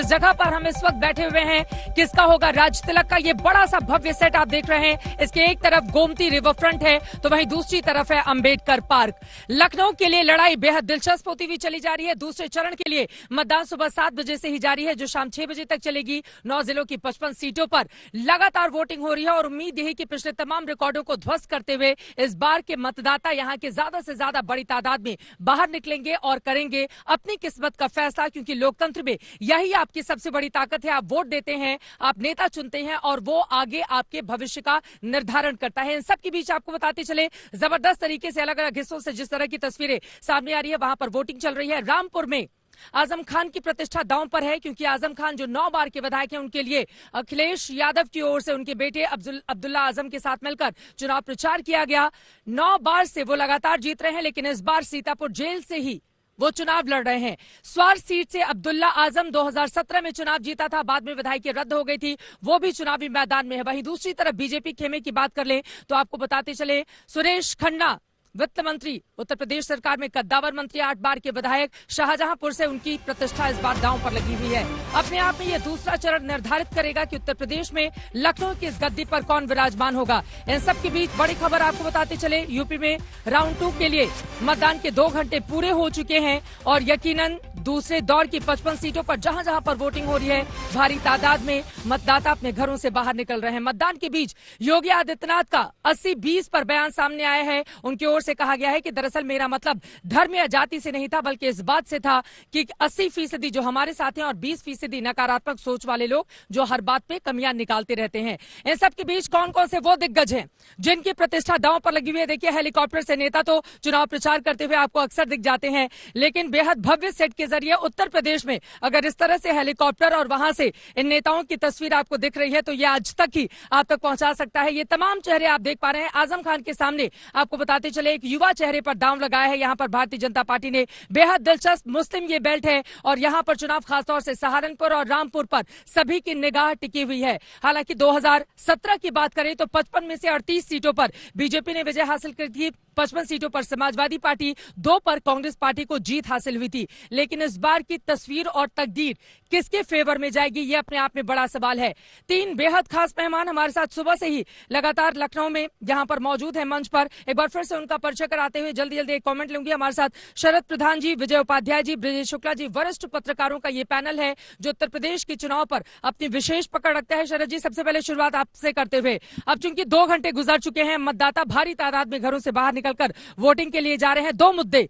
जिस जगह पर हम इस वक्त बैठे हुए हैं किसका होगा राज तिलक का ये बड़ा सा भव्य सेट आप देख रहे हैं। इसके एक तरफ गोमती रिवर फ्रंट है तो वहीं दूसरी तरफ है अंबेडकर पार्क। लखनऊ के लिए लड़ाई बेहद दिलचस्प होती हुई चली जा रही है। दूसरे चरण के लिए मतदान सुबह 7 बजे से ही जारी है जो शाम 6 बजे तक चलेगी। 9 जिलों की 55 सीटों पर लगातार वोटिंग हो रही है और उम्मीद यही कि पिछले तमाम रिकॉर्डों को ध्वस्त करते हुए इस बार के मतदाता यहां के ज्यादा से ज्यादा बड़ी तादाद में बाहर निकलेंगे और करेंगे अपनी किस्मत का फैसला, क्योंकि लोकतंत्र में यही आपकी सबसे बड़ी ताकत है। आप वोट देते हैं, आप नेता चुनते हैं और वो आगे आपके भविष्य का निर्धारण करता है। इन सब के बीच आपको बताते चले जबरदस्त तरीके से अलग अलग हिस्सों से जिस तरह की तस्वीरें सामने आ रही है वहां पर वोटिंग चल रही है। रामपुर में आजम खान की प्रतिष्ठा दांव पर है, क्योंकि आजम खान जो 9 बार के विधायक हैं उनके लिए अखिलेश यादव की ओर से उनके बेटे अब्दुल्ला आजम के साथ मिलकर चुनाव प्रचार किया गया। 9 बार से वो लगातार जीत रहे हैं, लेकिन इस बार सीतापुर जेल से ही वो चुनाव लड़ रहे हैं। स्वार सीट से अब्दुल्ला आजम 2017 में चुनाव जीता था, बाद में विधायकी रद्द हो गई थी, वो भी चुनावी मैदान में है। वहीं दूसरी तरफ बीजेपी खेमे की बात कर लें तो आपको बताते चले सुरेश खन्ना वित्त मंत्री, उत्तर प्रदेश सरकार में कद्दावर मंत्री, 8 बार के विधायक, शाहजहांपुर से उनकी प्रतिष्ठा इस बार दांव पर लगी हुई है। अपने आप में यह दूसरा चरण निर्धारित करेगा कि उत्तर प्रदेश में लखनऊ की इस गद्दी पर कौन विराजमान होगा। इन सब के बीच बड़ी खबर आपको बताते चले, यूपी में राउंड 2 के लिए मतदान के 2 घंटे पूरे हो चुके हैं और यकीनन दूसरे दौर की 55 सीटों पर जहां जहां पर वोटिंग हो रही है भारी तादाद में मतदाता अपने घरों से बाहर निकल रहे हैं। मतदान के बीच योगी आदित्यनाथ का 80-20 पर बयान सामने आया है। उनकी ओर से कहा गया है कि दरअसल मेरा मतलब धर्म या जाति से नहीं था, बल्कि इस बात से था कि 80% जो हमारे साथ हैं और 20% नकारात्मक सोच वाले लोग जो हर बात पे कमियां निकालते रहते हैं। इन सब के बीच कौन कौन से वो दिग्गज हैं जिनकी प्रतिष्ठा दांव पर लगी हुई है। देखिए, हेलीकॉप्टर से नेता तो चुनाव प्रचार करते हुए आपको अक्सर दिख जाते हैं, लेकिन बेहद भव्य सेट के जरिए उत्तर प्रदेश में अगर इस तरह से हेलीकॉप्टर और वहां से इन नेताओं की तस्वीर आपको दिख रही है तो ये आज तक ही आप तक पहुंचा सकता है। ये तमाम चेहरे आप देख पा रहे हैं। आजम खान के सामने आपको बताते चले एक युवा चेहरे पर दांव लगाया है। यहां पर भारतीय जनता पार्टी ने बेहद दिलचस्प मुस्लिम ये बेल्ट है और यहां पर चुनाव खासतौर से सहारनपुर और रामपुर पर सभी की निगाह टिकी हुई है। हालांकि 2017 की बात करें तो 55 में से 38 सीटों पर बीजेपी ने विजय हासिल की थी, 55 सीटों पर समाजवादी पार्टी, 2 पर कांग्रेस पार्टी को जीत हासिल हुई थी। लेकिन इस बार की तस्वीर और तकदीर किसके फेवर में जाएगी ये अपने आप में बड़ा सवाल है। 3 बेहद खास मेहमान हमारे साथ सुबह से ही लगातार लखनऊ में यहां पर मौजूद है मंच पर। एक बार फिर से उनका परिचय कराते हुए जल्दी जल्दी एक कमेंट लूंगी। हमारे साथ शरद प्रधान जी, विजय उपाध्याय जी, ब्रजेश शुक्ला जी, वरिष्ठ पत्रकारों का ये पैनल है जो उत्तर प्रदेश के चुनाव पर अपनी विशेष पकड़ रखता है। शरद जी, सबसे पहले शुरुआत आपसे करते हुए, अब चूंकि 2 घंटे गुजर चुके हैं, मतदाता भारी तादाद में घरों से बाहर निकलकर वोटिंग के लिए जा रहे हैं। 2 मुद्दे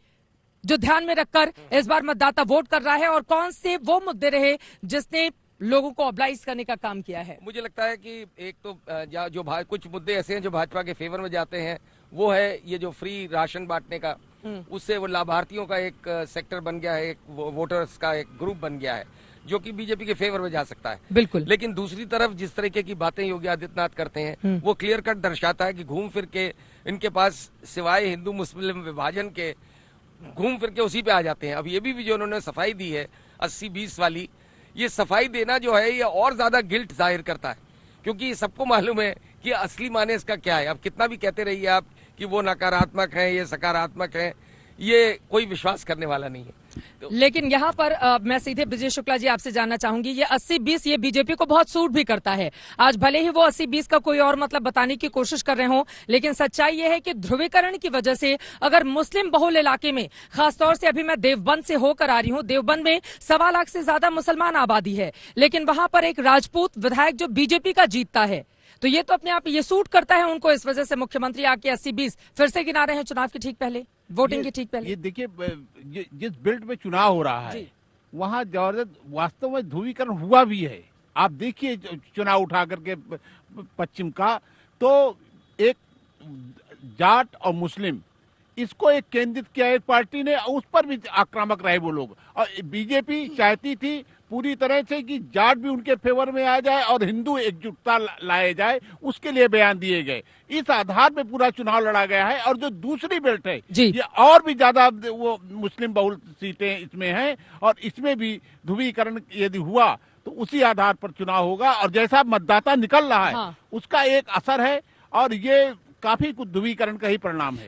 जो ध्यान में रखकर इस बार मतदाता वोट कर रहा है और कौन से वो मुद्दे रहे जिसने लोगों को ऑब्लाइज करने का काम किया है? मुझे लगता है कि एक तो जो कुछ मुद्दे ऐसे हैं जो भाजपा के फेवर में जाते हैं, वो है ये जो फ्री राशन बांटने का, उससे वो लाभार्थियों का एक सेक्टर बन गया है, एक वोटर्स का एक ग्रुप बन गया है जो कि बीजेपी के फेवर में जा सकता है। बिल्कुल। लेकिन दूसरी तरफ जिस तरीके की बातें योगी आदित्यनाथ करते हैं वो क्लियर कट दर्शाता है कि घूम फिर के इनके पास सिवाय हिंदू मुस्लिम विभाजन के घूम फिर के उसी पे आ जाते हैं। अब ये भी जो उन्होंने सफाई दी है 80-20 वाली, ये सफाई देना जो है ये और ज्यादा गिल्ट जाहिर करता है, क्योंकि सबको मालूम है कि असली माने इसका क्या है। अब कितना भी कहते रहिए आप कि वो नकारात्मक है, ये सकारात्मक है, ये कोई विश्वास करने वाला नहीं है। तो लेकिन यहाँ पर मैं सीधे ब्रजेश शुक्ला जी आपसे जानना चाहूंगी, ये 80-20 ये बीजेपी को बहुत सूट भी करता है। आज भले ही वो 80-20 का कोई और मतलब बताने की कोशिश कर रहे हो, लेकिन सच्चाई ये है कि ध्रुवीकरण की वजह से अगर मुस्लिम बहुल इलाके में, खासतौर से अभी मैं देवबंद से होकर आ रही हूँ, देवबंद में 1.25 लाख से ज्यादा मुसलमान आबादी है, लेकिन वहां पर एक राजपूत विधायक जो बीजेपी का जीतता है, तो ये तो अपने आप ये सूट करता है उनको। इस वजह से मुख्यमंत्री आके 80-20 फिर से गिना रहे हैं चुनाव के ठीक पहले, वोटिंग के ठीक पहले। ये देखिए, जिस बेल्ट में चुनाव हो रहा है वहाँ जबरदस्त वास्तव में ध्रुवीकरण हुआ भी है। आप देखिए चुनाव उठा करके पश्चिम का, तो एक जाट और मुस्लिम इसको एक केंद्रित किया एक पार्टी ने, उस पर भी आक्रामक रहे वो लोग। और बीजेपी चाहती थी पूरी तरह से कि जाट भी उनके फेवर में आ जाए और हिंदू एकजुटता लाए जाए, उसके लिए बयान दिए गए। इस आधार पे पूरा चुनाव लड़ा गया है। और जो दूसरी बेल्ट है ये और भी ज्यादा वो मुस्लिम बहुल सीटें इसमें हैं और इसमें भी ध्रुवीकरण यदि हुआ तो उसी आधार पर चुनाव होगा। और जैसा मतदाता निकल रहा है उसका एक असर है और ये काफी कुछ ध्रुवीकरण का ही परिणाम है।